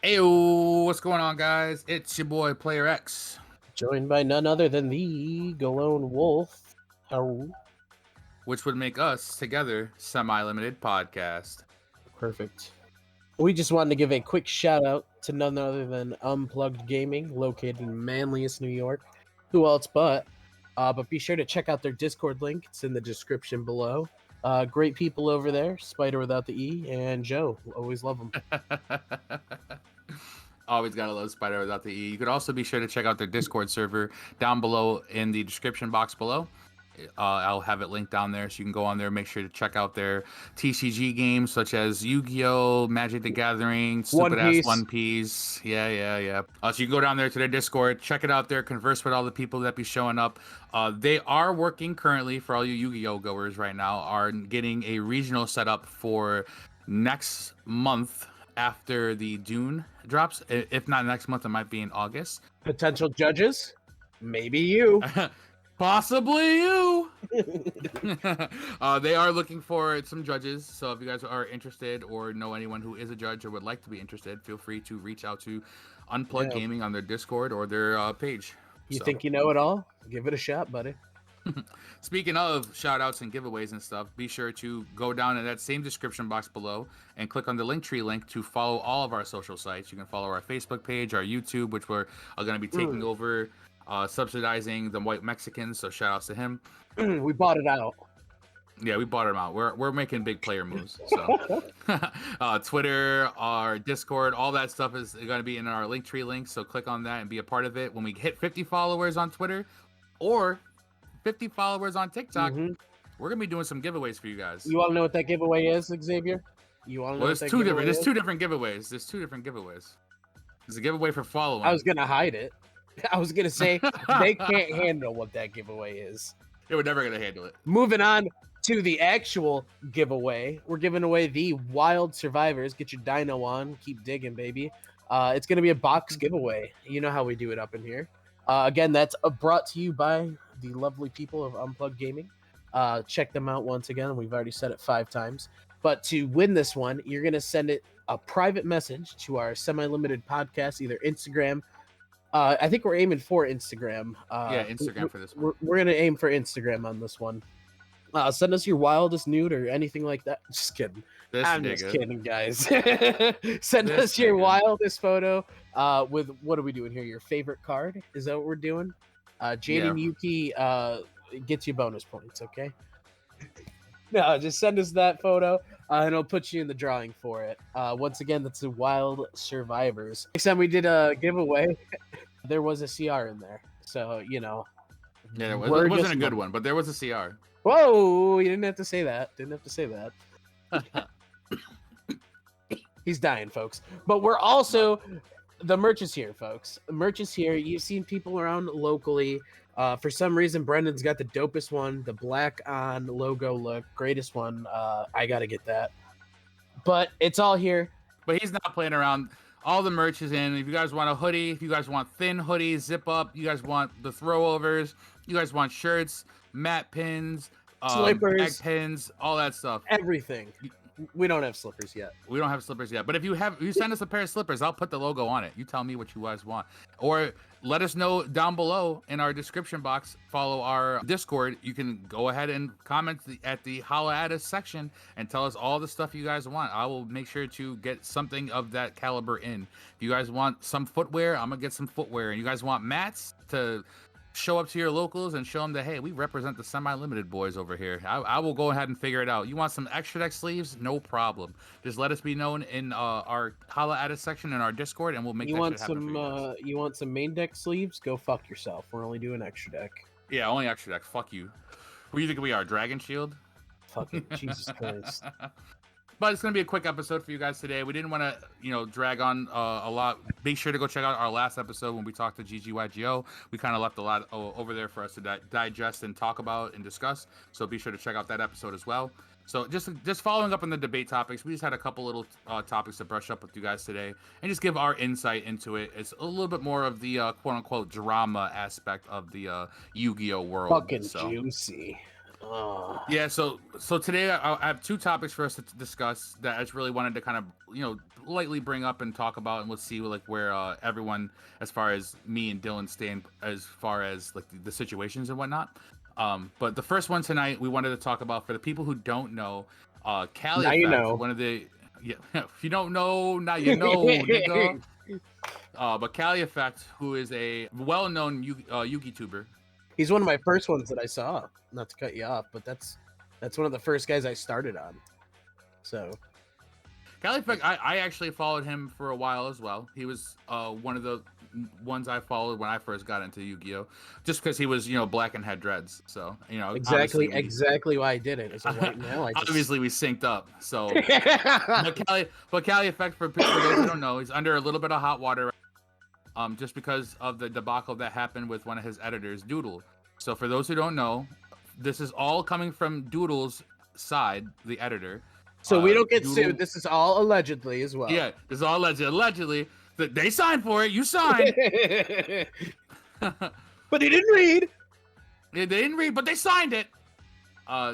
Heyo, what's going on, guys? It's your boy Player X, Joined by none other than the Galonewolf. How which would make us together semi-limited podcast. perfect. We just wanted to give a quick shout out to none other than Unplugged Gaming, located in Manlius, New York. Who else but? But be sure to check out their Discord link. It's in the description below. Great people over there, Spider without the E, and Joe. Always love them. Always gotta love Spider without the E. You could also be sure to check out their Discord server down below in the description box below. I'll have it linked down there, so you can go on there. Make sure to check out their TCG games such as Yu-Gi-Oh, Magic the Gathering, stupid ass One Piece. Yeah. So you can go down there to their Discord, check it out there, converse with all the people that be showing up. They are working currently, for all you Yu-Gi-Oh goers right now, are getting a regional setup for next month after the Dune drops. If not next month, it might be in August. Potential judges? Maybe you. Possibly you. They are looking for some judges, so if you guys are interested or know anyone who is a judge or would like to be interested, feel free to reach out to Unplugged Gaming on their Discord or their page. You think you know it all? Give it a shot, buddy. Speaking of shout outs and giveaways and stuff, be sure to go down in that same description box below and click on the Linktree link to follow all of our social sites. You can follow our Facebook page, our YouTube, which we're going to be taking over, subsidizing the white Mexicans, so shout outs to him. We bought it out. Yeah, we bought him out. We're making big player moves. So Twitter, our Discord, all that stuff is going to be in our Linktree link, so click on that and be a part of it. When we hit 50 followers on Twitter or 50 followers on TikTok, we're gonna be doing some giveaways for you guys. You want to know what that giveaway is, Xavier? You want to know? There's two different giveaways. There's two different giveaways. There's a giveaway for following. I was gonna hide it. I was gonna say they can't handle what that giveaway is. Yeah, we're never gonna handle it. Moving on to the actual giveaway, we're giving away the Wild Survivors. Get your dino on, keep digging, baby. It's gonna be a box giveaway. You know how we do it up in here. Again, that's brought to you by the lovely people of Unplugged Gaming. Check them out once again. We've already said it 5 times. But to win this one, you're going to send it a private message to our semi-limited podcast, either Instagram. I think we're aiming for Instagram. Instagram for this one. We're going to aim for Instagram on this one. Send us your wildest nude or anything like that. Just kidding. I'm just kidding, guys. Send us your wildest photo with, what are we doing here? Your favorite card? Is that what we're doing? Jaden Yuki gets you bonus points, okay? No, just send us that photo, and it'll put you in the drawing for it. Once again, that's the Wild Survivors. Next time we did a giveaway, there was a CR in there. So, you know. Yeah, it wasn't a good one, but there was a CR. Whoa, you didn't have to say that. He's dying, folks. But we're also... The merch is here, folks. The merch is here. You've seen people around locally. For some reason, Brendan's got the dopest one, the black on logo look, greatest one. I gotta get that. But it's all here. But he's not playing around. All the merch is in. If you guys want a hoodie, if you guys want thin hoodies, zip up, you guys want the throwovers, you guys want shirts, matte pins, slippers, bag pins, all that stuff. Everything. We don't have slippers yet. But if you send us a pair of slippers, I'll put the logo on it. You tell me what you guys want. Or let us know down below in our description box. Follow our Discord. You can go ahead and comment at the Holla at Us section and tell us all the stuff you guys want. I will make sure to get something of that caliber in. If you guys want some footwear, I'm going to get some footwear. And you guys want mats to show up to your locals and show them that, hey, we represent the semi-limited boys over here. I will go ahead and figure it out. You want some extra deck sleeves? No problem. Just let us be known in our Holla at Us section in our Discord, and we'll make that shit happen for you guys. You want some main deck sleeves? Go fuck yourself. We're only doing extra deck. Yeah, only extra deck. Fuck you. Who do you think we are? Dragon Shield? Fucking Jesus Christ. But it's going to be a quick episode for you guys today. We didn't want to, drag on a lot. Be sure to go check out our last episode when we talked to GGYGO. We kind of left a lot over there for us to digest and talk about and discuss. So be sure to check out that episode as well. So just following up on the debate topics, we just had a couple little topics to brush up with you guys today and just give our insight into it. It's a little bit more of the quote-unquote drama aspect of the Yu-Gi-Oh world. Fucking juicy. Yeah, so today I have two topics for us to discuss that I just really wanted to kind of lightly bring up and talk about, and we'll see like where everyone, as far as me and Dylan, stand as far as like the situations and whatnot. But the first one tonight we wanted to talk about, for the people who don't know, CaliEffect, now you know. one of the if you don't know, now you know, nigga. But CaliEffect, who is a well-known YouTuber. He's one of my first ones that I saw. Not to cut you off, but that's one of the first guys I started on. So, CaliEffect, I actually followed him for a while as well. He was one of the ones I followed when I first got into Yu-Gi-Oh! Just because he was, black and had dreads. So, exactly why I did it. As a white male, obviously we synced up. So, but CaliEffect, for those who don't know, he's under a little bit of hot water. Just because of the debacle that happened with one of his editors, Doodle. So for those who don't know, this is all coming from Doodle's side, the editor. So we don't get sued. This is all allegedly as well. Yeah, this is all allegedly. They signed for it. You signed. But he didn't read. Yeah, they didn't read, but they signed it.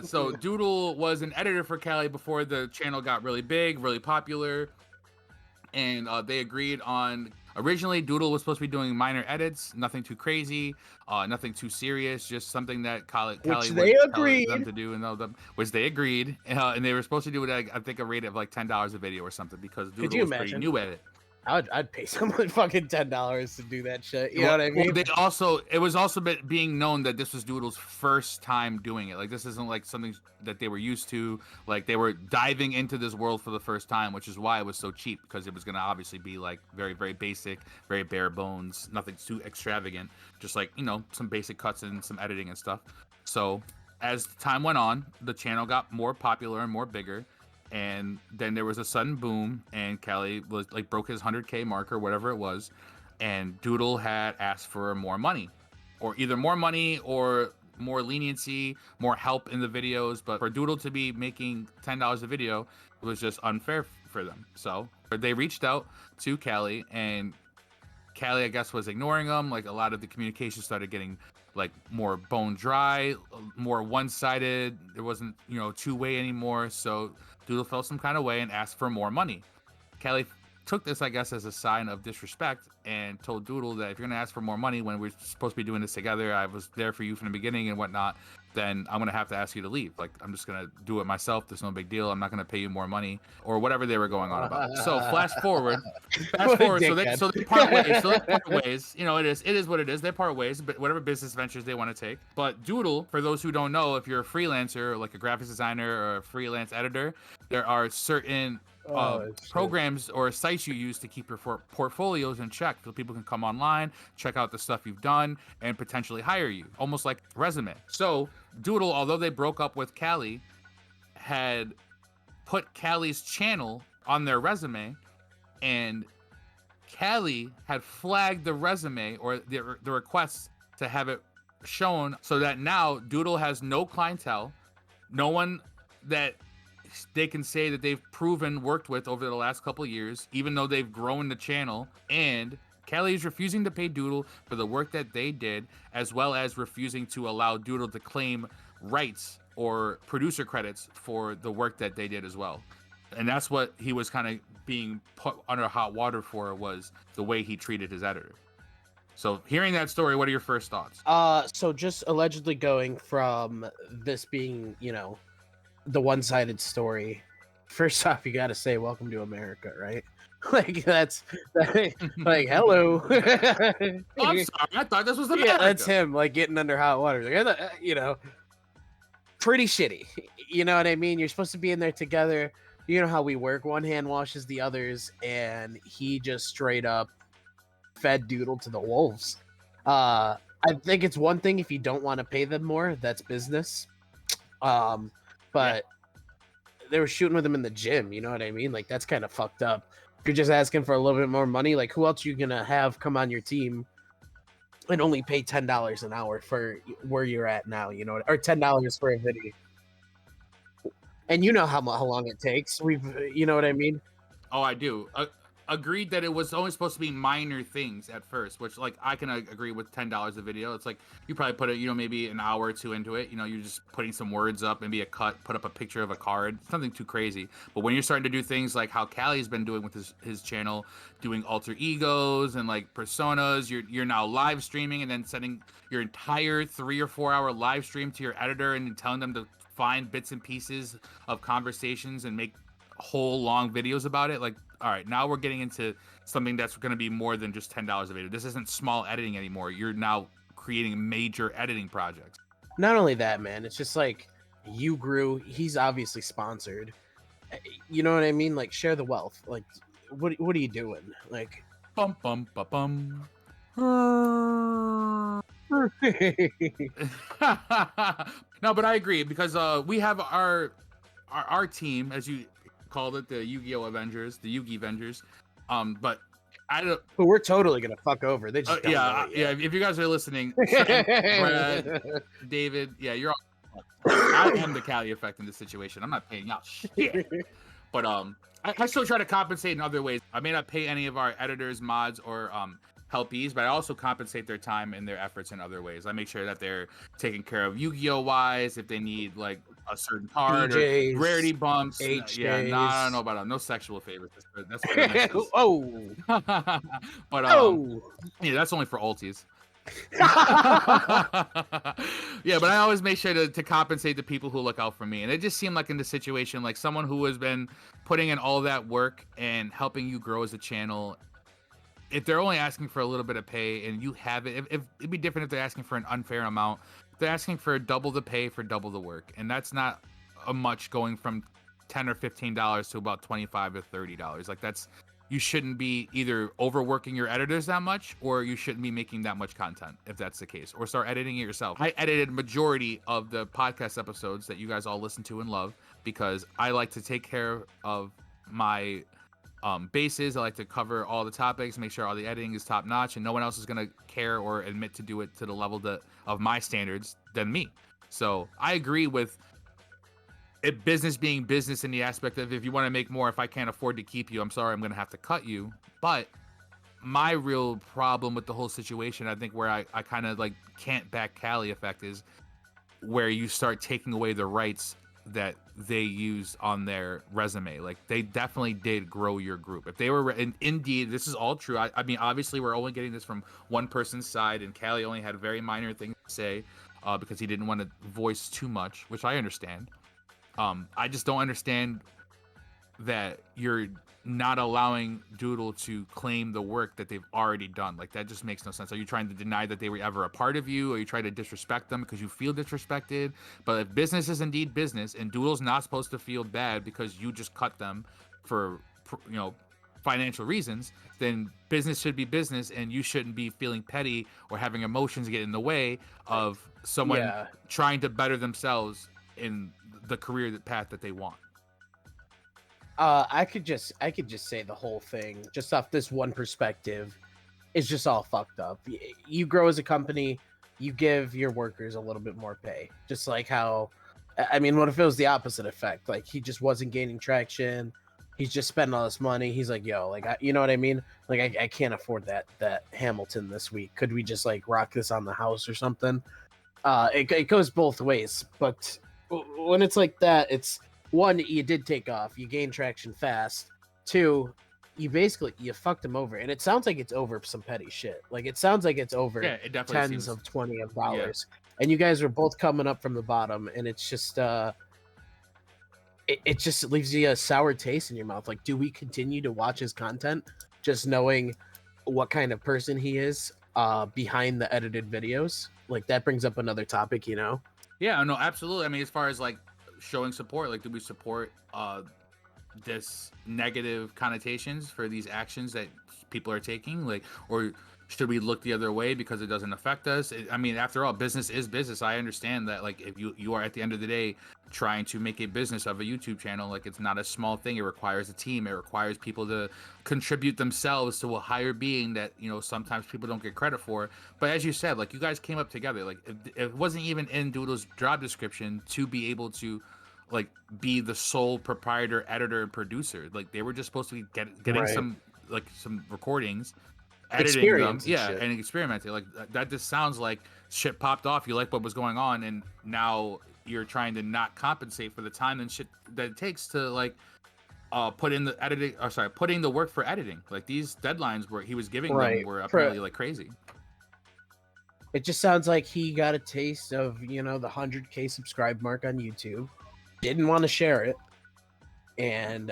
So Doodle was an editor for Cali before the channel got really big, really popular. And they agreed on... Originally, Doodle was supposed to be doing minor edits, nothing too crazy, nothing too serious, just something that Cali they agreed them to do, which they agreed, and they were supposed to do it at, I think, a rate of like $10 a video or something, because Doodle was pretty new at it. I'd pay someone fucking $10 to do that shit. You know what I mean? It was also being known that this was Doodle's first time doing it. Like, this isn't like something that they were used to. Like, they were diving into this world for the first time, which is why it was so cheap, because it was going to obviously be like very, very basic, very bare bones, nothing too extravagant, just like, some basic cuts and some editing and stuff. So as time went on, the channel got more popular and more bigger. And then there was a sudden boom, and Cali was like broke his 100K mark or whatever it was, and Doodle had asked for more money, or either more money or more leniency, more help in the videos. But for Doodle to be making $10 a video, it was just unfair for them. So they reached out to Cali, and Cali, I guess, was ignoring them. Like, a lot of the communication started getting like more bone dry, more one-sided. There wasn't, two-way anymore. So Doodle felt some kind of way and asked for more money. Cali took this, I guess, as a sign of disrespect, and told Doodle that if you're gonna ask for more money when we're supposed to be doing this together, I was there for you from the beginning and whatnot, then I'm gonna have to ask you to leave. Like, I'm just gonna do it myself. There's no big deal. I'm not gonna pay you more money, or whatever they were going on about. So fast forward. So they part ways. So they part ways. It is what it is. They part ways, but whatever business ventures they want to take. But Doodle, for those who don't know, if you're a freelancer, like a graphics designer or a freelance editor, there are certain programs or sites you use to keep your portfolios in check, so people can come online, check out the stuff you've done, and potentially hire you, almost like resume. So Doodle, although they broke up with Cali, had put Cali's channel on their resume, and Cali had flagged the resume or the request to have it shown, so that now Doodle has no clientele, no one that they can say that they've worked with over the last couple of years, even though they've grown the channel. And Cali is refusing to pay Doodle for the work that they did, as well as refusing to allow Doodle to claim rights or producer credits for the work that they did as well. And that's what he was kind of being put under hot water for, was the way he treated his editor. So hearing that story, what are your first thoughts? So just allegedly going from this being, the one-sided story, first off, you gotta say welcome to America, right? Like, that's like, hello. Oh, I'm sorry, I thought this was America. Yeah, that's him, like, getting under hot water. Like, pretty shitty. You know what I mean? You're supposed to be in there together. You know how we work. One hand washes the others, and he just straight up fed Doodle to the wolves. I think it's one thing if you don't want to pay them more, that's business. But they were shooting with him in the gym, you know what I mean? Like, that's kind of fucked up. If you're just asking for a little bit more money, like, who else are you gonna have come on your team and only pay $10 an hour for where you're at now, or $10 for a video? And you know how long it takes. You know what I mean? Oh, I do. agreed that it was only supposed to be minor things at first, which like I can agree with $10 a video. It's like you probably put it, maybe an hour or two into it. You're just putting some words up, maybe a cut, put up a picture of a card, something too crazy. But when you're starting to do things like how Cali's been doing with his channel, doing alter egos and like personas, you're now live streaming and then sending your entire 3 or 4 hour live stream to your editor and telling them to find bits and pieces of conversations and make whole long videos about it. Like, all right, now we're getting into something that's going to be more than just $10 a video. This isn't small editing anymore. You're now creating major editing projects. Not only that, man, it's just like you grew. He's obviously sponsored. You know what I mean? Like, share the wealth. Like, what are you doing? Like, bum bum ba bum. No, but I agree because we have our team, as you called it, the Yu-Gi-Oh Avengers, the Yu-Gi Avengers. But I don't. But we're totally gonna fuck over. They just yeah. If you guys are listening, Brad, David, yeah, you're all. I am the CaliEffect in this situation. I'm not paying y'all shit. But I still try to compensate in other ways. I may not pay any of our editors, mods, or helpees, but I also compensate their time and their efforts in other ways. I make sure that they're taken care of Yu-Gi-Oh wise, if they need like a certain card BJs, or rarity bumps. HJs. Yeah, no, I don't know about no sexual favors. That's oh, but yeah, that's only for ulties. Yeah, but I always make sure to compensate the people who look out for me, and it just seemed like in this situation, like someone who has been putting in all that work and helping you grow as a channel. If they're only asking for a little bit of pay and you have it, if it'd be different if they're asking for an unfair amount. They're asking for double the pay for double the work, and that's not a much going from $10 or $15 to about $25 or $30. Like you shouldn't be either overworking your editors that much, or you shouldn't be making that much content if that's the case, or start editing it yourself. I edited majority of the podcast episodes that you guys all listen to and love because I like to take care of my bases. I like to cover all the topics, make sure all the editing is top notch, and no one else is going to care or admit to do it to the level of my standards than me. So I agree with it, business being business in the aspect of if you want to make more, if I can't afford to keep you, I'm sorry, I'm going to have to cut you. But my real problem with the whole situation, I think where I kind of like can't back CaliEffect is where you start taking away the rights that they used on their resume. Like they definitely did grow your group. If they were indeed, this is all true. I mean, obviously we're only getting this from one person's side, and Cali only had very minor things to say because he didn't want to voice too much, which I understand. I just don't understand that you're not allowing Doodle to claim the work that they've already done. Like that just makes no sense. Are you trying to deny that they were ever a part of you? Or you try to disrespect them because you feel disrespected? But if business is indeed business, and Doodle's not supposed to feel bad because you just cut them for financial reasons, then business should be business, and you shouldn't be feeling petty or having emotions get in the way of someone trying to better themselves in the career path that they want. I could just say the whole thing, just off this one perspective, is just all fucked up. You grow as a company, you give your workers a little bit more pay. Just like how, I mean, what if it was the opposite effect? Like he just wasn't gaining traction. He's just spending all this money. He's like, yo, like, you know what I mean? Like, I can't afford that Hamilton this week. Could we just like rock this on the house or something? It goes both ways. But when it's like that, it's, one, you did take off. You gained traction fast. Two, you fucked him over. And it sounds like it's over some petty shit. Like, it sounds like it's over tens of $20 of dollars. Yeah. And you guys are both coming up from the bottom. And it's just, it just leaves you a sour taste in your mouth. Like, do we continue to watch his content just knowing what kind of person he is behind the edited videos? Like, that brings up another topic, you know? Yeah, no, absolutely. I mean, as far as like showing support, like, do we support this negative connotations for these actions that people are taking, like, or should we look the other way because it doesn't affect us? I mean, after all, business is business. I understand that, like, if you are at the end of the day trying to make a business of a YouTube channel, like, it's not a small thing. It requires a team. It requires people to contribute themselves to a higher being that, you know, sometimes people don't get credit for. But as you said, like, you guys came up together. Like, it wasn't even in Doodle's job description to be able to, like, be the sole proprietor, editor, and producer. Like, they were just supposed to be getting like some recordings, editing them, and experimenting. Like that just sounds like shit popped off. You like what was going on, and now you're trying to not compensate for the time and shit that it takes to like put in the editing. Or sorry, putting the work for editing. Like these deadlines where he was giving them were apparently like crazy. It just sounds like he got a taste of, you know, the 100K subscribe mark on YouTube, didn't want to share it, and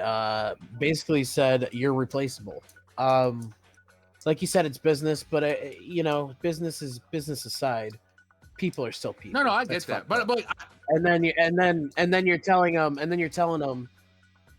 basically said, you're replaceable. Like you said, it's business, but, you know, business aside, people are still people. No, I get that. But and then you're telling them,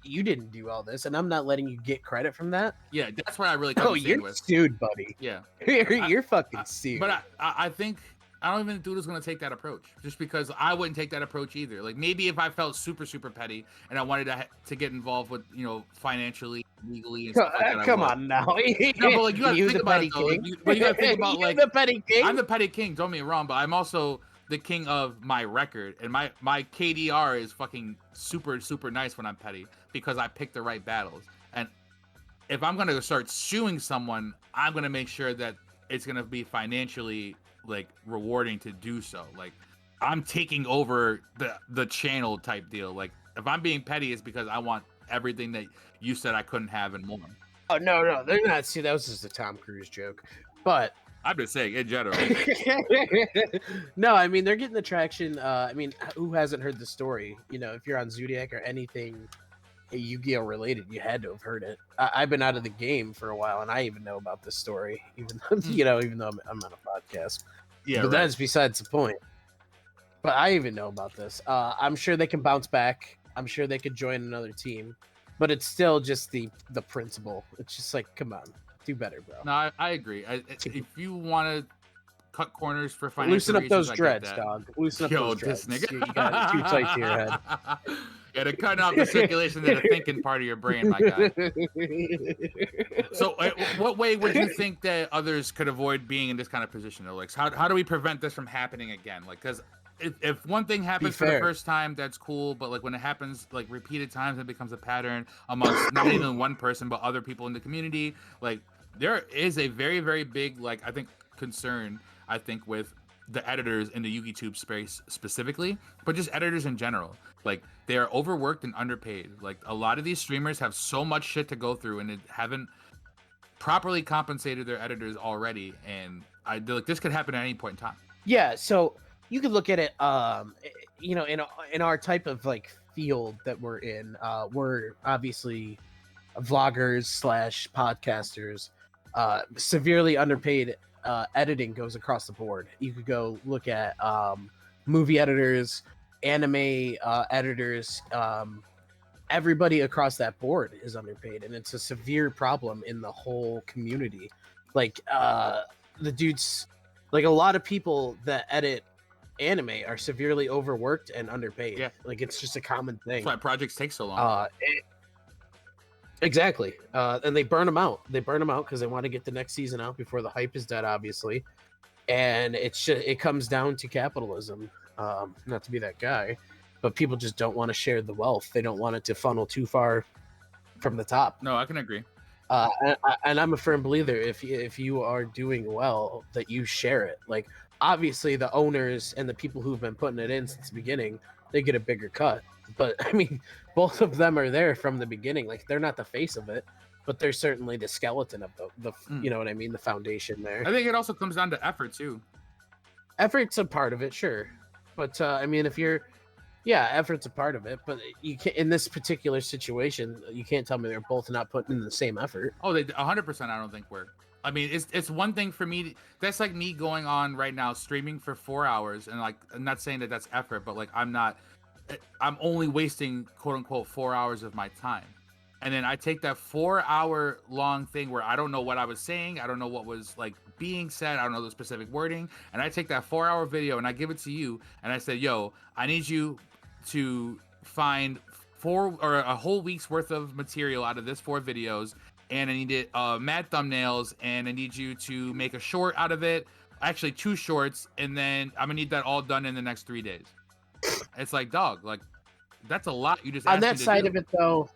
you didn't do all this, and I'm not letting you get credit from that. Yeah, that's what I really. You're sued, buddy. Yeah, you're fucking sued. But I think I don't even think Doodle's gonna take that approach, just because I wouldn't take that approach either. Like maybe if I felt super petty and I wanted to get involved with, you know, financially, legally, and stuff like that. Come on now. No, but like you gotta think about it though. You gotta think about like the petty king. I'm the petty king. Don't get me wrong, but I'm also the king of my record, and my KDR is fucking super nice when I'm petty because I pick the right battles. And if I'm gonna start suing someone, I'm gonna make sure that it's gonna be financially like rewarding to do so. Like I'm taking over the channel type deal. Like if I'm being petty, it's because I want everything that you said I couldn't have and more. Oh no, they're not. See, that was just a Tom Cruise joke, but. I'm just saying in general. No, I mean they're getting the traction. I mean, who hasn't heard the story? You know, if you're on Zodiac or anything Yu-Gi-Oh related, you had to have heard it. I've been out of the game for a while, and I even know about this story, even though I'm on a podcast. Yeah, but that's besides the point. But I even know about this. I'm sure they can bounce back. I'm sure they could join another team, but it's still just the principle. It's just like, come on. Do better, bro. No, I agree. If you want to cut corners for financial loosen up reasons, those dreads, dog. Loosen up those dreads. This nigga. You got it too tight to your head. Yeah, they're cutting off the circulation to the thinking part of your brain, my guy. So, what way would you think that others could avoid being in this kind of position, though? Like, how do we prevent this from happening again? Like, because if one thing happens for the first time, that's cool. But like when it happens like repeated times, it becomes a pattern amongst not even one person, but other people in the community. Like, there is a very big, like, I think, concern, I think, with the editors in the YouTube space specifically, but just editors in general. Like, they are overworked and underpaid. Like, a lot of these streamers have so much shit to go through, and they haven't properly compensated their editors already. And this could happen at any point in time. Yeah, so you could look at it, you know, in our type of, like, field that we're in. We're obviously vloggers / podcasters. Severely underpaid. Editing goes across the board. You could go look at movie editors, anime editors. Everybody across that board is underpaid, and it's a severe problem in the whole community. Like the dudes, like a lot of people that edit anime are severely overworked and underpaid. Yeah, like it's just a common thing. That's why projects take so long. Exactly. And they burn them out. They burn them out because they want to get the next season out before the hype is dead, obviously. And it comes down to capitalism. Not to be that guy, but people just don't want to share the wealth. They don't want it to funnel too far from the top. No, I can agree. And I'm a firm believer if you are doing well, that you share it. Like, obviously, the owners and the people who've been putting it in since the beginning, they get a bigger cut. But I mean, both of them are there from the beginning. Like, they're not the face of it, but they're certainly the skeleton of the you know what I mean, the foundation there. I think it also comes down to effort too. Effort's a part of it, sure, but I mean, effort's a part of it. But you can't, in this particular situation, you can't tell me they're both not putting in the same effort. Oh, they 100%. I don't think we're. I mean, it's one thing for me. That's like me going on right now streaming for 4 hours, and like, I'm not saying that that's effort, but like I'm only wasting quote unquote 4 hours of my time. And then I take that 4 hour long thing where I don't know what I was saying. I don't know what was like being said. I don't know the specific wording. And I take that 4 hour video and I give it to you. And I say, yo, I need you to find a whole week's worth of material out of this 4 videos. And I need it, mad thumbnails. And I need you to make a short out of it. Actually 2 shorts. And then I'm gonna need that all done in the next 3 days. It's like, dog, like, that's a lot. You just on that side of it, though.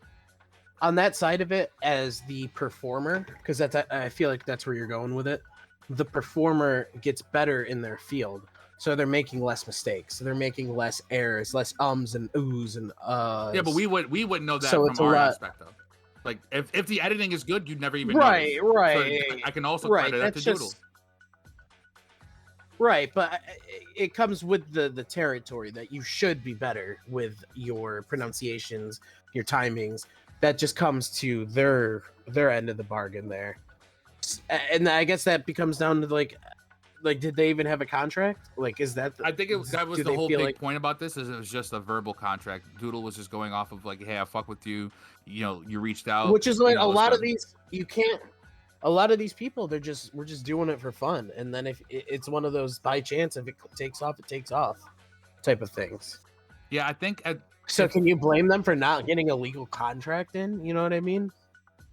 on that side of it, as the performer, because I feel like that's where you're going with it. The performer gets better in their field, so they're making less mistakes. So they're making less errors, less ums and oohs and Yeah, but we wouldn't know that so from our aspect though. Like if the editing is good, you'd never even right, notice. right. So I can also right. credit that That's to Doodle. Right, but it comes with the territory that you should be better with your pronunciations, your timings. That just comes to their end of the bargain there, and I guess that becomes down to like did they even have a contract? Like, is that? I think that was the whole big point about this. Is it was just a verbal contract. Doodle was just going off of like, hey, I fuck with you. You know, you reached out. Which is like a lot of these. You can't. A lot of these people, we're just doing it for fun, and then if it's one of those by chance, if it takes off, it takes off, type of things. Yeah, I think. So can you blame them for not getting a legal contract in? You know what I mean?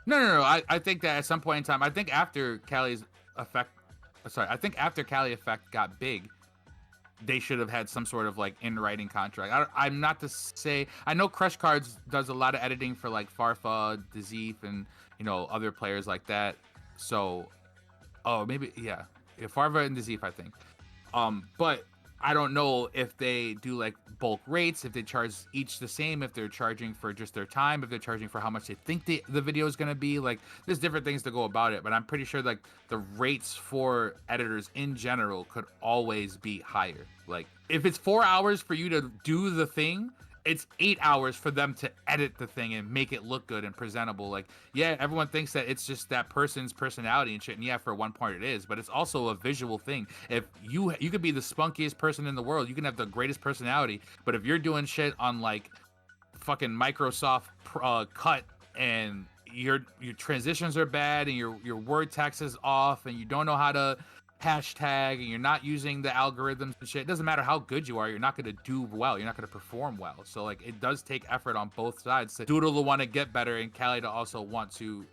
No. I think that at some point in time, I think after CaliEffect got big, they should have had some sort of like in writing contract. I'm not to say. I know Crush Cards does a lot of editing for like Farfa, Dazif, and other players like that. So, maybe Farva and Dazif, I think. But I don't know if they do like bulk rates, if they charge each the same, if they're charging for just their time, if they're charging for how much they think the video is going to be. Like, there's different things to go about it, but I'm pretty sure like the rates for editors in general could always be higher. Like, if it's 4 hours for you to do the thing, it's 8 hours for them to edit the thing and make it look good and presentable. Like, yeah, everyone thinks that it's just that person's personality and shit, and yeah, for one part it is, but it's also a visual thing. If you could be the spunkiest person in the world, you can have the greatest personality, but if you're doing shit on like fucking Microsoft Cut and your transitions are bad and your word text is off and you don't know how to hashtag and you're not using the algorithms and shit, it doesn't matter how good you are, you're not going to do well, you're not going to perform well. So like, it does take effort on both sides. Doodle to want to get better and Cali to also want to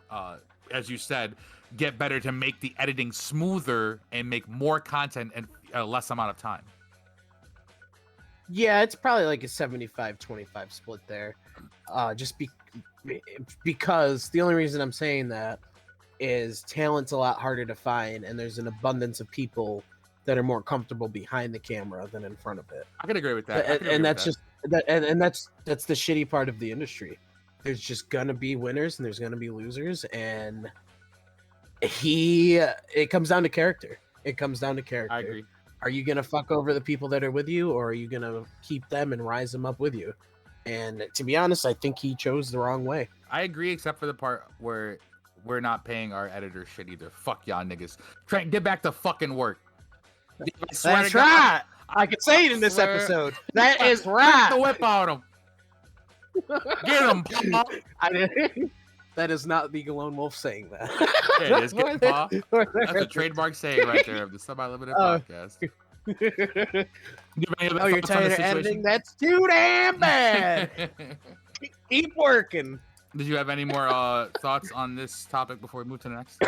as you said, get better to make the editing smoother and make more content in a less amount of time. Yeah, it's probably like a 75-25 split there. Because the only reason I'm saying that is talent's a lot harder to find, and there's an abundance of people that are more comfortable behind the camera than in front of it. I can agree with that. And that's just that, and that's the shitty part of the industry. There's just gonna be winners and there's gonna be losers, and it comes down to character. It comes down to character. I agree. Are you gonna fuck over the people that are with you, or are you gonna keep them and rise them up with you? And to be honest, I think he chose the wrong way. I agree, except for the part where we're not paying our editors shit either. Fuck y'all niggas. Try and get back to fucking work. That's right. I can say it in this episode. That is right. The whip on them. Get him, Paul. That is not the Galonewolf saying that. Yeah, it is. Get him, Paul. That's a trademark saying right there of the Semi-Limited podcast. You're tired of editing? That's too damn bad. Keep working. Did you have any more thoughts on this topic before we move to the next?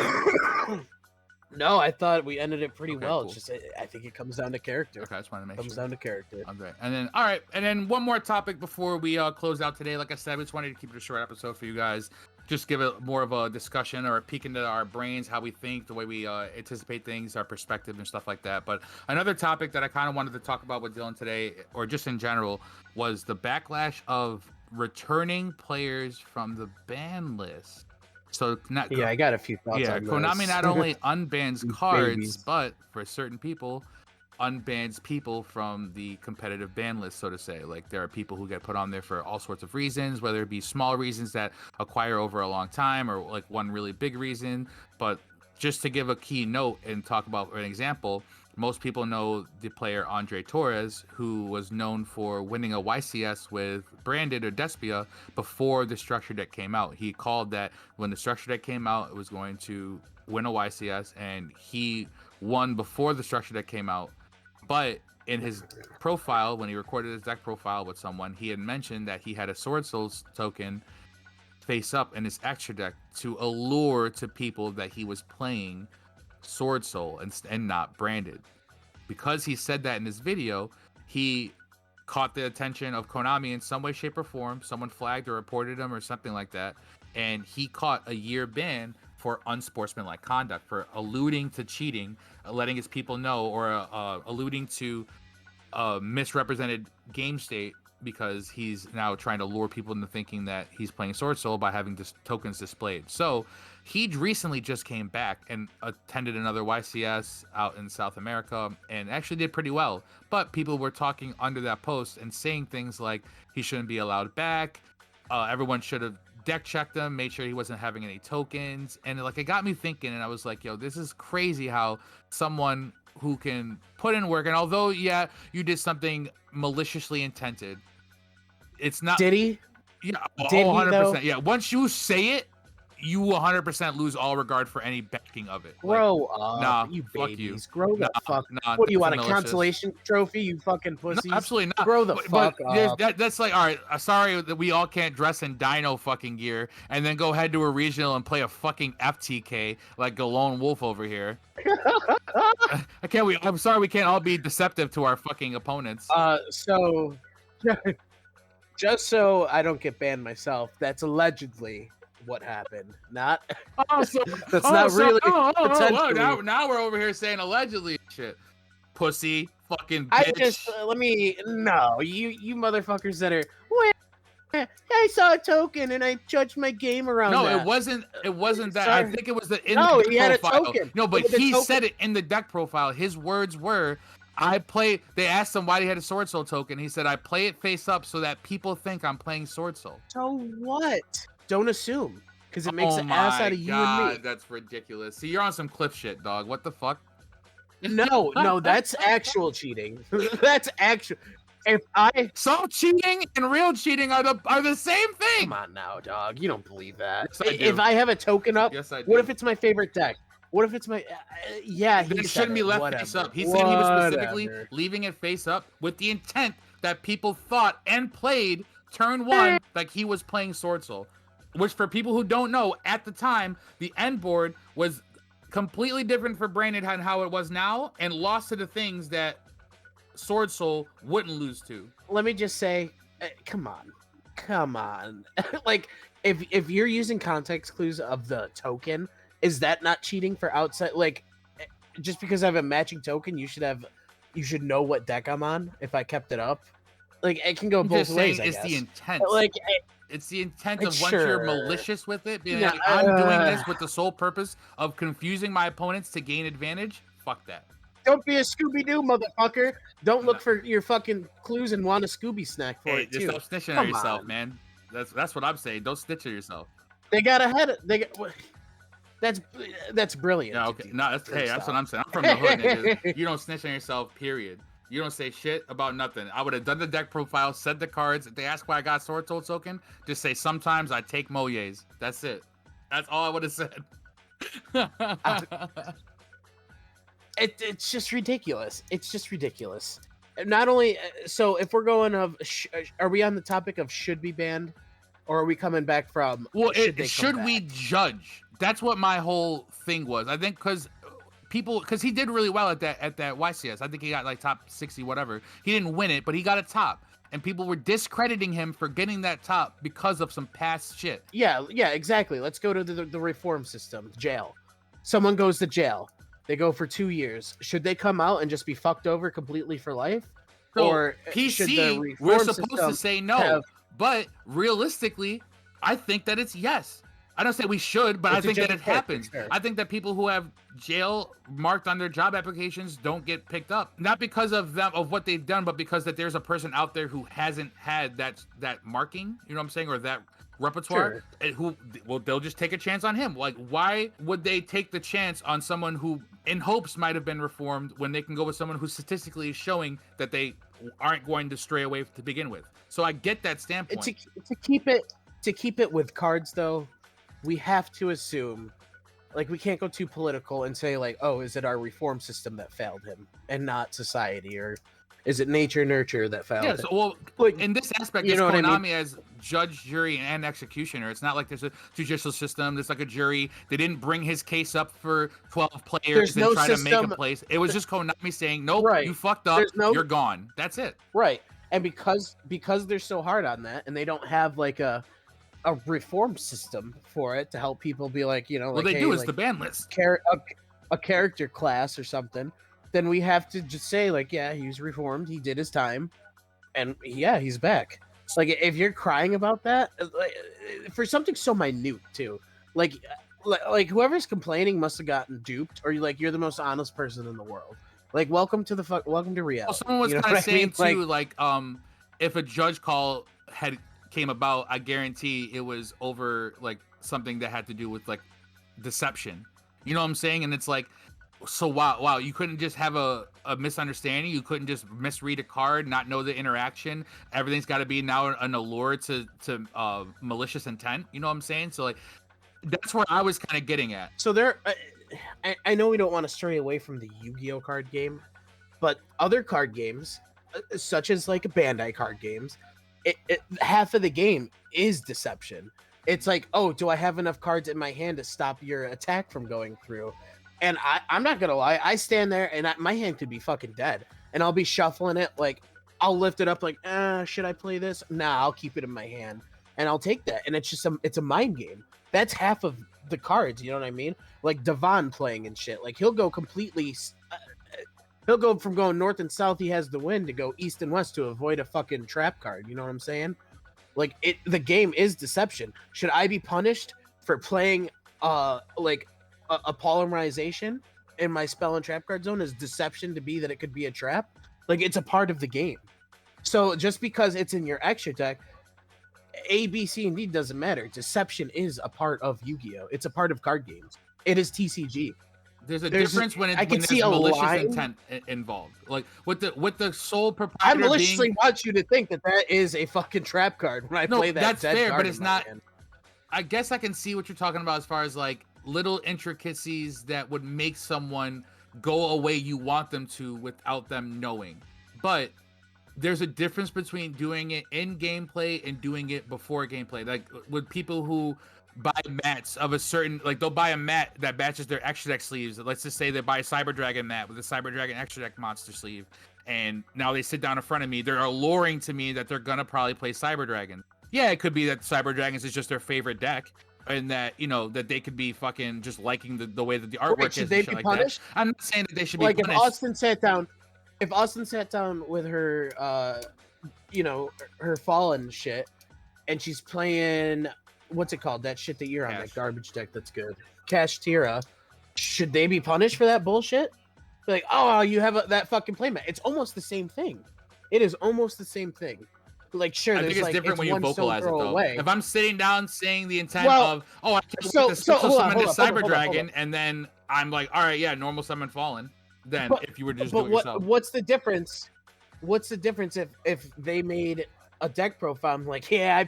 No, I thought we ended it pretty well. Cool. It's just I think it comes down to character. Okay, I just wanted to make sure. It comes down to character. Okay, and then all right, and then one more topic before we close out today. Like I said, we just wanted to keep it a short episode for you guys. Just give it more of a discussion or a peek into our brains, how we think, the way we anticipate things, our perspective and stuff like that. But another topic that I kind of wanted to talk about with Dylan today, or just in general, was the backlash of returning players from the ban list. So I got a few thoughts on Konami this. not only unbans cards, but for certain people, unbans people from the competitive ban list, so to say. Like, there are people who get put on there for all sorts of reasons, whether it be small reasons that acquire over a long time, or like one really big reason. But just to give a key note and talk about an example, most people know the player Andre Torres, who was known for winning a YCS with Branded or Despia before the structure deck came out. He called that when the structure deck came out, it was going to win a YCS, and he won before the structure deck came out. But in his profile, when he recorded his deck profile with someone, he had mentioned that he had a Sword Souls token face up in his extra deck to allure to people that he was playing Sword Soul and not Branded. Because he said that in his video, he caught the attention of Konami in some way, shape, or form. Someone flagged or reported him or something like that, and he caught a year ban for unsportsmanlike conduct, for alluding to cheating, letting his people know, or alluding to misrepresented game state, because he's now trying to lure people into thinking that he's playing Sword Soul by having tokens displayed. So he recently just came back and attended another YCS out in South America and actually did pretty well. But people were talking under that post and saying things like he shouldn't be allowed back. Everyone should have deck checked him, made sure he wasn't having any tokens. And like, it got me thinking, and I was like, yo, this is crazy how someone who can put in work, and although, yeah, you did something maliciously intended, it's not. Did he? Yeah, did 100%. Yeah, once you say it, you 100% lose all regard for any backing of it. Grow up, nah, you fuck babies. You. Grow the fuck. Nah, what do you want, a malicious. consolation trophy? You fucking pussies. No, absolutely not. Grow the fuck up. That's like, all right, sorry that we all can't dress in dino fucking gear and then go head to a regional and play a fucking FTK like Galonewolf over here. I'm sorry we can't all be deceptive to our fucking opponents. So just so I don't get banned myself, that's allegedly what happened. Not not really. Now we're over here saying allegedly shit. Pussy, fucking bitch. No, you motherfuckers that are. Well, I saw a token and I judged my game around. No, that. it wasn't that. Sorry. I think it was the he profile. had a token. No, but he said it in the deck profile. His words were, they asked him why he had a Sword Soul token. He said, I play it face up so that people think I'm playing Sword Soul. So what? Don't assume, because it makes an ass out of you and me. That's ridiculous. See, you're on some cliff shit, dog. What the fuck? No, that's actual cheating. That's actual. Some cheating and real cheating are the same thing. Come on now, dog. You don't believe that. Yes, if I have a token up, yes, I do. What if it's my favorite deck? What if it's my yeah? Then it shouldn't be left face up. He said he was specifically leaving it face up with the intent that people thought and played turn one like he was playing Sword Soul. Which, for people who don't know, at the time the end board was completely different for Brandon and how it was now, and lost to the things that Sword Soul wouldn't lose to. Let me just say, come on. Like, if you're using context clues of the token, is that not cheating for outside? Like, just because I have a matching token, you should know what deck I'm on if I kept it up. Like, it can go both ways. It's the intent. Like, it's the intent of once you're malicious with it, being like, I'm doing this with the sole purpose of confusing my opponents to gain advantage. Fuck that. Don't be a Scooby-Doo, motherfucker. Don't look for your fucking clues and want a Scooby snack for it, too. Just stop snitching on yourself, man. That's what I'm saying. Don't snitch on yourself. They got ahead. That's brilliant. Yeah, okay. No, that's what I'm saying. I'm from the hood, nigga. You don't snitch on yourself, period. You don't say shit about nothing. I would have done the deck profile, said the cards. If they ask why I got Sword Soul token, just say, sometimes I take Moyes. That's it. That's all I would have said. It's just ridiculous. It's just ridiculous. Not only so, if we're going are we on the topic of should be banned, or are we coming back from? Well, should we judge? That's what my whole thing was. I think because he did really well at that YCS. I think he got like top 60, whatever. He didn't win it, but he got a top. And people were discrediting him for getting that top because of some past shit. Yeah, exactly. Let's go to the reform system. Jail. Someone goes to jail. They go for 2 years. Should they come out and just be fucked over completely for life? So, or PC, we're supposed to say no. But realistically, I think that it's yes. I don't say we should, but I think that it happens. Sure. I think that people who have jail marked on their job applications don't get picked up. Not because of what they've done, but because that there's a person out there who hasn't had that marking, you know what I'm saying, or that repertoire, sure. They'll just take a chance on him. Like, why would they take the chance on someone who in hopes might have been reformed when they can go with someone who statistically is showing that they aren't going to stray away to begin with? So I get that standpoint. To keep it with cards, though, we have to assume, like, we can't go too political and say, like, oh, is it our reform system that failed him and not society, or is it nature nurture that failed him? Yes, well, in this aspect, it's Konami as judge, jury, and executioner. It's not like there's a judicial system. There's like a jury. They didn't bring his case up for 12 players try to make a place. It was just Konami saying, nope, you fucked up, you're gone. That's it. Right. And because they're so hard on that, and they don't have like a reform system for it to help people be like, you know, what like, they hey, do is like, the ban list. A character class or something, then we have to just say like, yeah, he was reformed, he did his time, and yeah, he's back. Like, if you're crying about that, like, for something so minute too, like whoever's complaining must have gotten duped, or like you're the most honest person in the world. Like, welcome to reality. Well, someone was you know kind of saying I mean? too, like, if a judge call had came about, I guarantee it was over like something that had to do with like deception. You know what I'm saying? And it's like, so wow, you couldn't just have a misunderstanding. You couldn't just misread a card, not know the interaction. Everything's got to be now an allure to malicious intent. You know what I'm saying? So like, that's where I was kind of getting at. So there, I know we don't want to stray away from the Yu-Gi-Oh card game, but other card games, such as like Bandai card games, half of the game is deception. It's like, oh, do I have enough cards in my hand to stop your attack from going through? And I'm not gonna lie, I stand there and my hand could be fucking dead, and I'll be shuffling it, like I'll lift it up, like, should I play this? Nah, I'll keep it in my hand, and I'll take that. And it's just it's a mind game. That's half of the cards, you know what I mean? Like Devon playing and shit, like he'll go completely. He'll go from going north and south, he has the win, to go east and west to avoid a fucking trap card. You know what I'm saying? Like, the game is deception. Should I be punished for playing like a polymerization in my spell and trap card zone? Is deception to be that it could be a trap? Like, it's a part of the game. So just because it's in your extra deck, A, B, C, and D doesn't matter. Deception is a part of Yu-Gi-Oh! It's a part of card games. It is TCG. There's a difference when there's malicious intent involved. Like with the sole proprietor. I maliciously want you to think that is a fucking trap card when I play that. That's fair, but it's not. Hand. I guess I can see what you're talking about as far as like little intricacies that would make someone go a way you want them to without them knowing. But there's a difference between doing it in gameplay and doing it before gameplay. Like with people who buy mats of a certain, like they'll buy a mat that matches their extra deck sleeves. Let's just say they buy a Cyber Dragon mat with a Cyber Dragon extra deck monster sleeve, and now they sit down in front of me. They're alluring to me that they're gonna probably play Cyber Dragon. Yeah, it could be that Cyber Dragons is just their favorite deck, and that, you know, that they could be fucking just liking the way that the artwork should is. They and be shit punished? Like that. I'm not saying that they should like be punished. If Austin sat down with her, you know, her fallen shit, and she's playing, what's it called? That shit that you're on, that garbage deck that's good. Cash Tira. Should they be punished for that bullshit? Like, oh, you have that fucking playmat. It's almost the same thing. It is almost the same thing. Like, sure, I think it's like, different when you vocalize it, though. Away. If I'm sitting down saying the intent of, oh, I can't wait to summon this Cyber Dragon, and then I'm like, all right, yeah, normal summon fallen. Then if you were to just do it yourself. What's the difference? What's the difference if they made a deck profile? I'm like, yeah,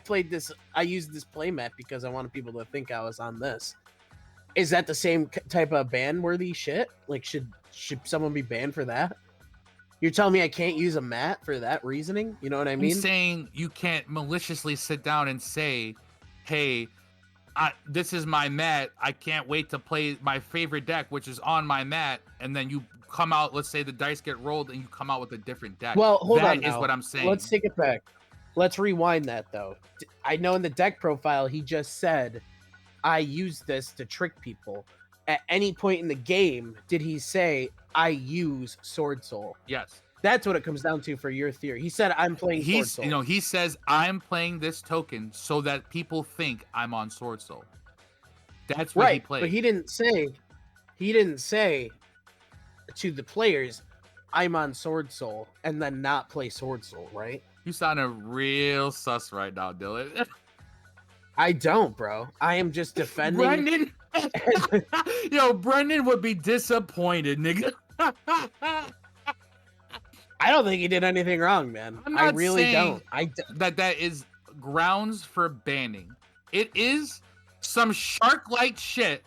I used this playmat because I wanted people to think I was on this. Is that the same type of ban-worthy shit? Like, should someone be banned for that? You're telling me I can't use a mat for that reasoning? You know what I mean? I'm saying you can't maliciously sit down and say, hey, this is my mat. I can't wait to play my favorite deck, which is on my mat. And then you come out, let's say the dice get rolled and you come out with a different deck. Well, hold on. That is what I'm saying. Let's take it back. Let's rewind that, though. I know in the deck profile, he just said, I use this to trick people. At any point in the game, did he say, I use Sword Soul? Yes. That's what it comes down to for your theory. He said, I'm playing Sword Soul. You know, he says, I'm playing this token so that people think I'm on Sword Soul. That's what he played. But he didn't say to the players, I'm on Sword Soul, and then not play Sword Soul, right? You sounding real sus right now, Dylan. I don't, bro. I am just defending. Brendan. Yo, Brendan would be disappointed, nigga. I don't think he did anything wrong, man. I really don't. That is grounds for banning. It is some shark-like shit,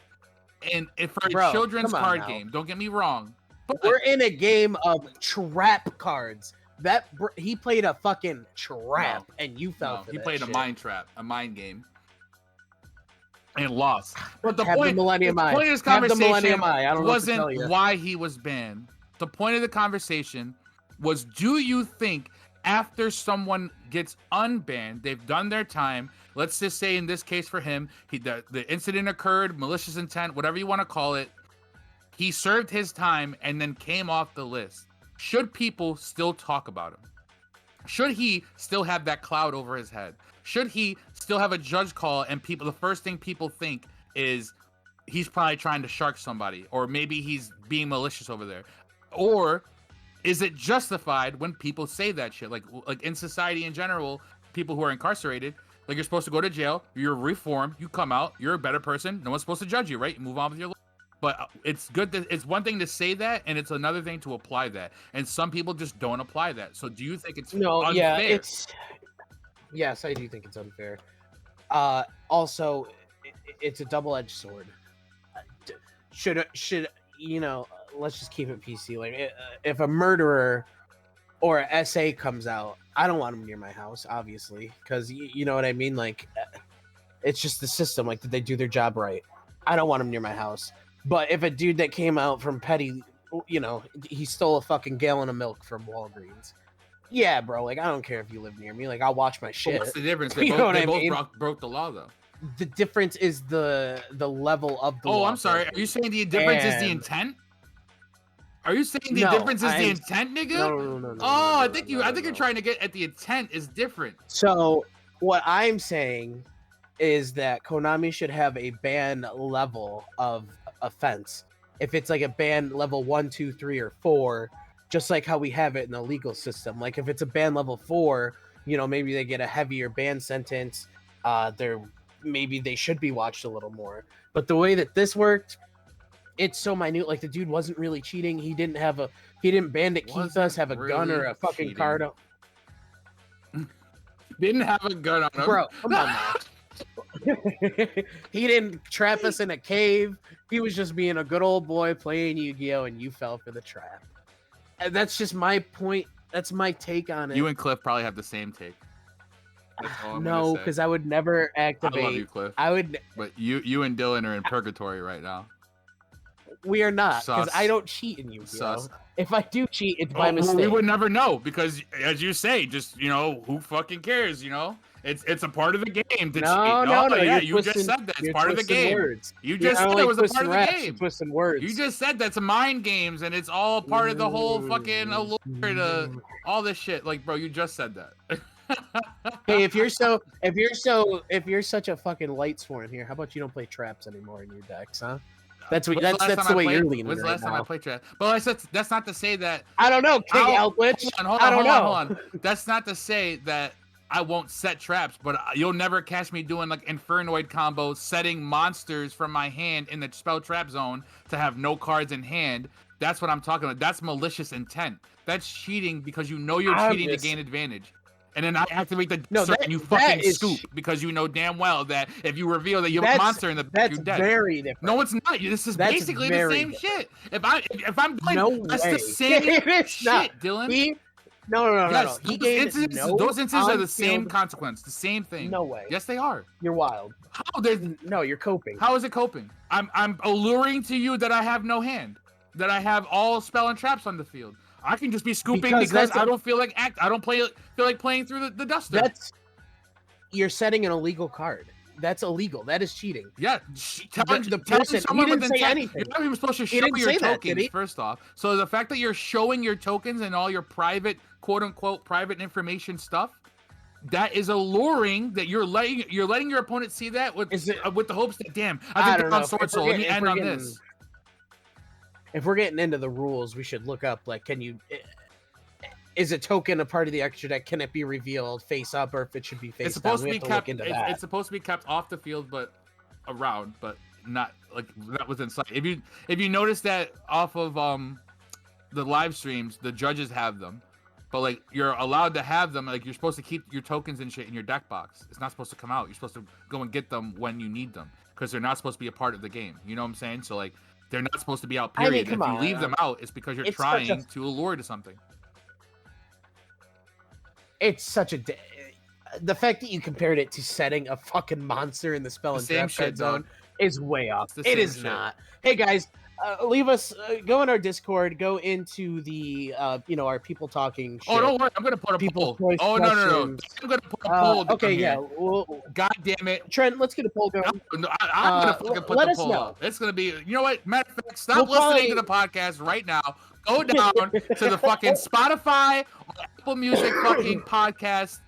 and for a children's card game. Don't get me wrong. But we're in a game of trap cards. He played a fucking trap, and you fell for that. He played shit. a mind trap, a mind game. And lost. But the point of this conversation wasn't why he was banned. The point of the conversation was, do you think after someone gets unbanned, they've done their time. Let's just say in this case for him, the incident occurred, malicious intent, whatever you want to call it. He served his time and then came off the list. Should people still talk about him? Should he still have that cloud over his head? Should he still have a judge call and the first thing people think is he's probably trying to shark somebody, or maybe he's being malicious over there? Or is it justified when people say that shit? Like in society in general, people who are incarcerated, like you're supposed to go to jail, you're reformed, you come out, you're a better person, no one's supposed to judge you, right? You move on with your life. But it's good that it's one thing to say that, and it's another thing to apply that. And some people just don't apply that. So do you think it's unfair? Yeah, yes, I do think it's unfair. Also, it's a double-edged sword. Should let's just keep it PC. Like, if a murderer or a SA comes out, I don't want him near my house, obviously, because you know what I mean. Like, it's just the system. Like, did they do their job right? I don't want him near my house. But if a dude that came out from petty, he stole a fucking gallon of milk from Walgreens. Yeah, bro. Like, I don't care if you live near me. Like, I'll watch my shit. What's the difference? They both broke the law, though. The difference is the level of the law. I'm sorry. Are you saying the difference is the intent? Are you saying the difference is the intent, nigga? No. I think you're trying to get at the intent is different. So what I'm saying is that Konami should have a ban level of offense. If it's like a ban level 1, 2, 3, or 4, just like how we have it in the legal system. Like if it's a ban level 4, maybe they get a heavier ban sentence. Maybe they should be watched a little more. But the way that this worked, it's so minute. Like the dude wasn't really cheating. He didn't Bandit Keith us have a gun or a fucking cheating. card. Didn't have a gun on him. Bro, come on now. He didn't trap us in a cave. He was just being a good old boy playing Yu-Gi-Oh! And you fell for the trap. And that's just my point. That's my take on it. You and Cliff probably have the same take. No, because I would never activate. I love you, Cliff. But you and Dylan are in purgatory right now. We are not, because I don't cheat in Yu-Gi-Oh! If I do cheat, it's by mistake. We would never know, because as you say, just who fucking cares? It's a part of the game to cheat. No. Yeah, you just said that it's part of the game. Words. You just said it was a part of the game. Twisting words. You just said that's mind games, and it's all part of the whole fucking allure to all this shit. Like, bro, you just said that. Hey, if you're such a fucking light sworn here, how about you don't play traps anymore in your decks, huh? That's the way you're leaning. When's the last time I played traps? But that's not to say that I don't know, King Elwitch. Hold on. That's not to say that I won't set traps, but you'll never catch me doing like Infernoid combos, setting monsters from my hand in the spell trap zone to have no cards in hand. That's what I'm talking about. That's malicious intent. That's cheating because you're cheating to gain advantage. And then I activate the and you fucking scoop because you know damn well that if you reveal that you have a monster in the back, you're dead. That's very different. No, it's not. This is basically the same shit. If I'm doing that's the same shit, Dylan. No. Yes, those instances are the same consequence, the same thing. No way. Yes, they are. You're wild. How? No, you're coping. How is it coping? I'm alluring to you that I have no hand, that I have all spell and traps on the field. I can just be scooping because I don't feel like I don't feel like playing through the duster. You're setting an illegal card. That's illegal. That is cheating. Yeah, telling someone he didn't say anything. You're not even supposed to show your tokens, first off. So the fact that you're showing your tokens and all your private, quote unquote, private information stuff, that is alluring. That you're letting your opponent see that with the hopes that I think they're on Sword Soul. Let me end on this. If we're getting into the rules, we should look up, like, is a token a part of the extra deck? Can it be revealed face up, or if it should be face down? It's supposed to be kept off the field, but around, but not within sight. If you notice that off of the live streams, the judges have them, but like you're allowed to have them. Like you're supposed to keep your tokens and shit in your deck box. It's not supposed to come out. You're supposed to go and get them when you need them because they're not supposed to be a part of the game. You know what I'm saying? So like. They're not supposed to be out, period. If you leave them out, it's because you're trying to allure to something. It's such the fact that you compared it to setting a fucking monster in the spell and trap zone is way off. It is not. Hey guys, leave us. Go in our Discord. Go into the our people talking shit. Oh, don't worry. I'm gonna put a People's poll. choice Oh no. questions. I'm gonna put a poll down Okay, here. yeah. God damn it. Trent, let's get a poll going. No, I'm gonna fucking put let the us poll know. up. It's gonna be. You know what? Matter of fact, stop listening to the podcast right now. Go down to the fucking Spotify or Apple Music fucking podcast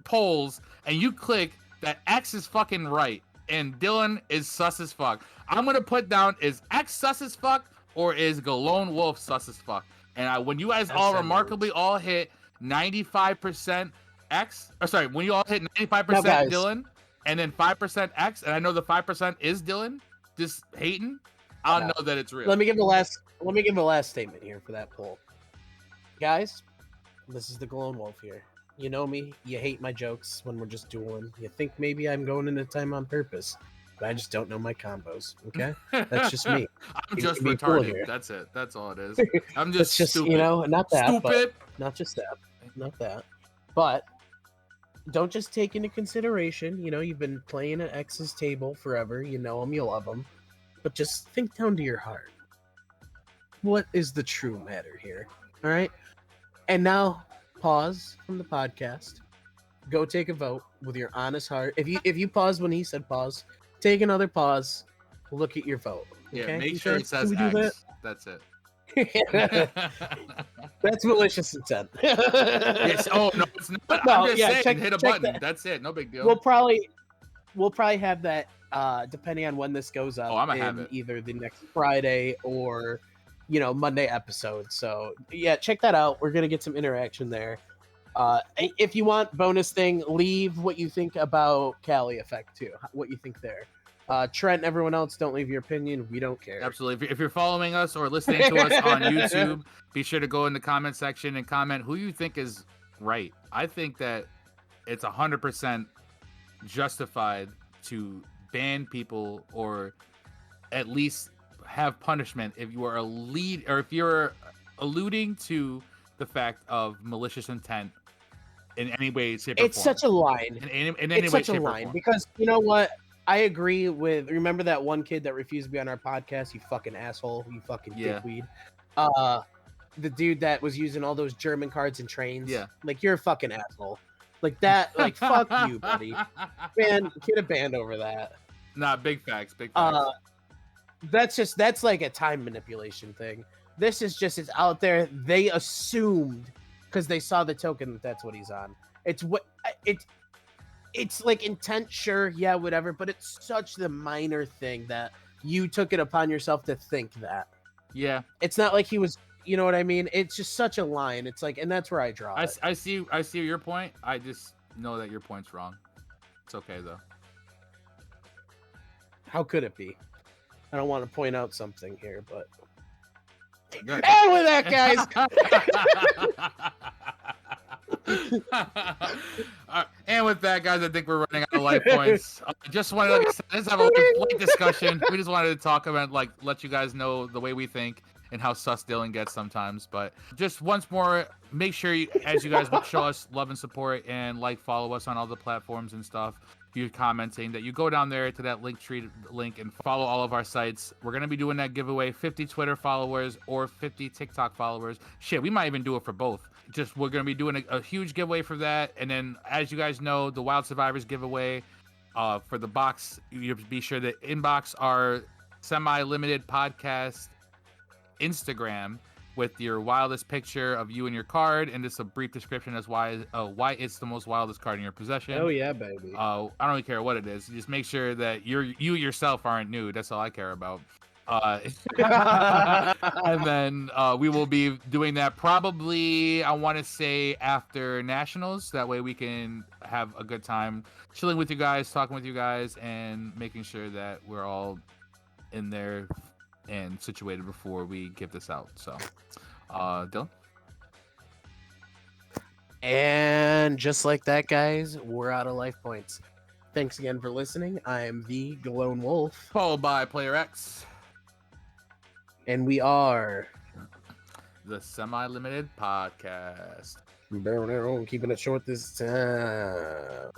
polls, and you click that X is fucking right and Dylan is sus as fuck. I'm gonna put down, is X sus as fuck or is Galonewolf sus as fuck? And when you guys all remarkably all hit 95% X, or sorry, when you all hit 95% Dylan and then 5% X, and I know the 5% is Dylan just hating, I'll know that it's real. Let me give the last statement here for that poll. Guys, this is the Galonewolf here. You know me, you hate my jokes when we're just dueling. You think maybe I'm going into time on purpose, but I just don't know my combos, okay? That's just me. I'm just retarded. That's it. That's all it is. I'm just stupid. Not that. Stupid. Not just that. Not that. But don't just take into consideration, you've been playing at X's table forever. You know him, you love him. But just think down to your heart. What is the true matter here? All right? And now, pause from the podcast. Go take a vote with your honest heart. If you paused when he said pause, take another pause. Look at your vote. Okay? Yeah, make sure it says X. That's it. That's malicious intent. Yes. Oh no, it's not. No, I'm just saying, hit a button. That's it. No big deal. We'll probably have that depending on when this goes up. I'm gonna have it either the next Friday or Monday episode. So yeah, check that out. We're gonna get some interaction there. If you want bonus thing, leave what you think about CaliEffect too. What you think there. Trent and everyone else, don't leave your opinion. We don't care. Absolutely. If you're following us or listening to us on YouTube, be sure to go in the comment section and comment who you think is right. I think that it's 100% justified to ban people or at least have punishment if you are a lead or if you're alluding to the fact of malicious intent in any way, shape, or form. It's such a line. In any way, shape, or form. Because you know what? I agree with. Remember that one kid that refused to be on our podcast? You fucking asshole. You fucking dickweed. The dude that was using all those German cards and trains. Yeah. Like, you're a fucking asshole. Like that. Like, fuck you, buddy. Man, get a band over that. Nah, big facts. Big facts. That's like a time manipulation thing. This is just, it's out there. They assumed because they saw the token that's what he's on. It's like intent, sure, yeah, whatever, but it's such the minor thing that you took it upon yourself to think that. Yeah. It's not like he was, you know what I mean? It's just such a line. It's like, and that's where I draw it. I see your point. I just know that your point's wrong. It's okay, though. How could it be? I don't want to point out something here, but... And with that, guys! And with that, guys, I think we're running out of life points. Just wanted, like I said, let's have a light discussion. We just wanted to talk about, let you guys know the way we think and how sus Dylan gets sometimes. But just once more, make sure as you guys show us love and support and follow us on all the platforms and stuff. You commenting that you go down there to that Linktree link and follow all of our sites. We're gonna be doing that giveaway, 50 Twitter followers or 50 TikTok followers. Shit, we might even do it for both. We're gonna be doing a huge giveaway for that. And then, as you guys know, the Wild Survivors giveaway for the box. You have to be sure to inbox our semi-limited podcast Instagram with your wildest picture of you and your card, and just a brief description as why it's the most wildest card in your possession. Oh yeah, baby. I don't really care what it is. Just make sure that you yourself aren't nude. That's all I care about. And then we will be doing that probably, I want to say, after Nationals. That way we can have a good time chilling with you guys, talking with you guys, and making sure that we're all in there and situated before we give this out. So, Dylan? And just like that, guys, we're out of life points. Thanks again for listening. I am the Galonewolf. Followed by Player X. And we are... the Semi-Limited Podcast. Keeping it short this time.